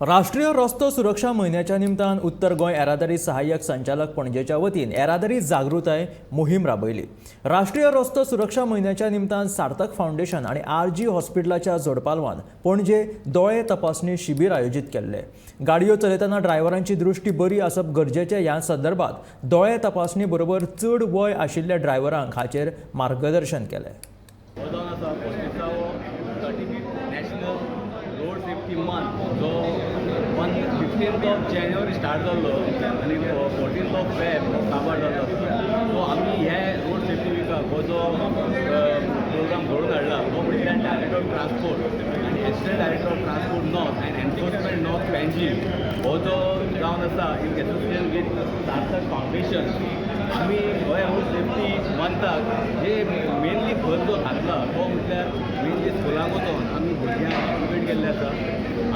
राष्ट्रीय रस्तो सुरक्षा म्हयन्याच्या निमतान उत्तर गोंय येरादारी सहाय्यक संचालक पणजेच्या वतीन येरादारी जागृताय मोहीम राबयली। राष्ट्रीय रस्तो सुरक्षा म्हयन्याच्या निमतान सार्थक फाउंडेशन आणि RG हॉस्पिटलाच्या जोडपालवान पणजे दोळे तपासणी शिबीर आयोजित केल्ले। गाडयो चलयतना ड्रायव्हरांची दृष्टी बरी आसप गरजेचे ह्या संदर्भात दोळे तपासणी बरोबर चड वय आशिल्ल्या ड्रायव्हरांक हाचेर मार्गदर्शन केले। नॅशनल रोड सेफ्टी मंथ जो 15th of January स्टार्ट जाल्लो आनी 14th of Feb काबार जाल्लो। सो आमी हे रोड सेफ्टी विकाक हो जो प्रोग्राम घडोवन हाडला तो म्हटल्यार डायरेक्टर ऑफ ट्रान्सपोर्ट आनी assistant director of transport north and enforcement north Panaji हो जो जावन आसा in association with Sarthak foundation. आमी गोंय रोड सेफ्टी मंथाक जे मेनली भर जो घातला तो म्हटल्यार मेनली स्कुलांक वचून आमी भुरग्यांक मोटिवेट केल्ले आसा।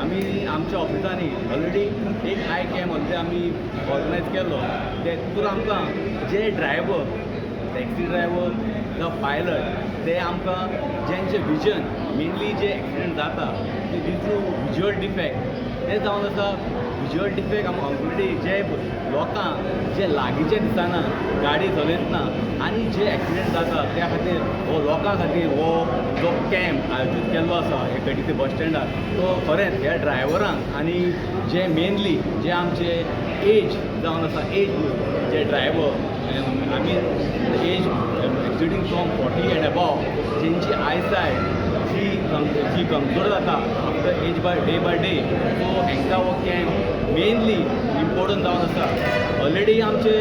आमी आमच्या ऑफिसांनी ऑलरेडी एक आय कॅम्प असले आमी ऑर्गनायज केल्लो। तेतून आमकां जे ड्रायव्हर टॅक्सी ड्रायव्हर जावं पायलट ते आमकां जेंचे विजन मेनली जे एक्सिडेंट जाता ते ड्यू टू विज्युअल डिफेक्ट ते जावन आसा। विज्युअल डिफेक्ट आमकां ऑलरेडी जे लोकांक जे लागींचे दिसना गाडी चलयतना आनी जे एक्सिडेंट जाता त्या खातीर हो लोकां खातीर हो जो कॅम्प आयोजीत केल्लो आसा हे KTC बस स्टँडार तो खरेंच ह्या ड्रायव्हरांक आनी जे मेनली जे आमचे एज जावन आसा एज जे ड्रायव्हर आमी age exceeding from 40 and above जेंची आयसायट जी कमजोर जाता after age by day so हांकां हो कॅम्प मेनली इम्पॉर्टंट जावन आसा। ऑलरेडी आमचे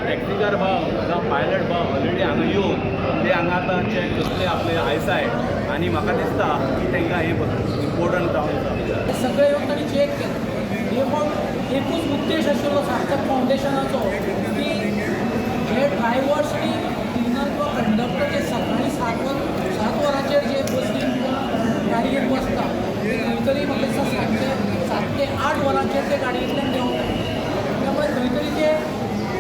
टॅक्सीकार भाव जावं पायलट भाव ऑलरेडी हांगा येवन ते हांगा आतां चॅक करतले आपले आयसायट आनी म्हाका दिसता की तांकां हे इम्पॉर्टंट जावन आसा। सगळे येवन तांणी चॅक केलें। हे पण एकूच उद्देश आशिल्लो सार्थक फाउंडेशनाचो की हे ड्रायव्हर्स आनी क्लिनर किंवा कंडक्टर जे सकाळीं 7 वरांचेर जे बसीन गाडयेर बसता खंय तरी म्हाका दिसता 7 ते 8 वरांचेर ते गाडयेंतल्यान देंवता। त्यामुळे खंय तरी ते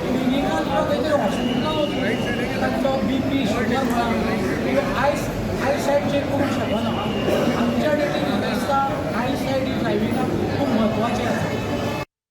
क्लिनिकान किंवा खंय तरी हॉस्पिटलान वचून तांचो BP शुगर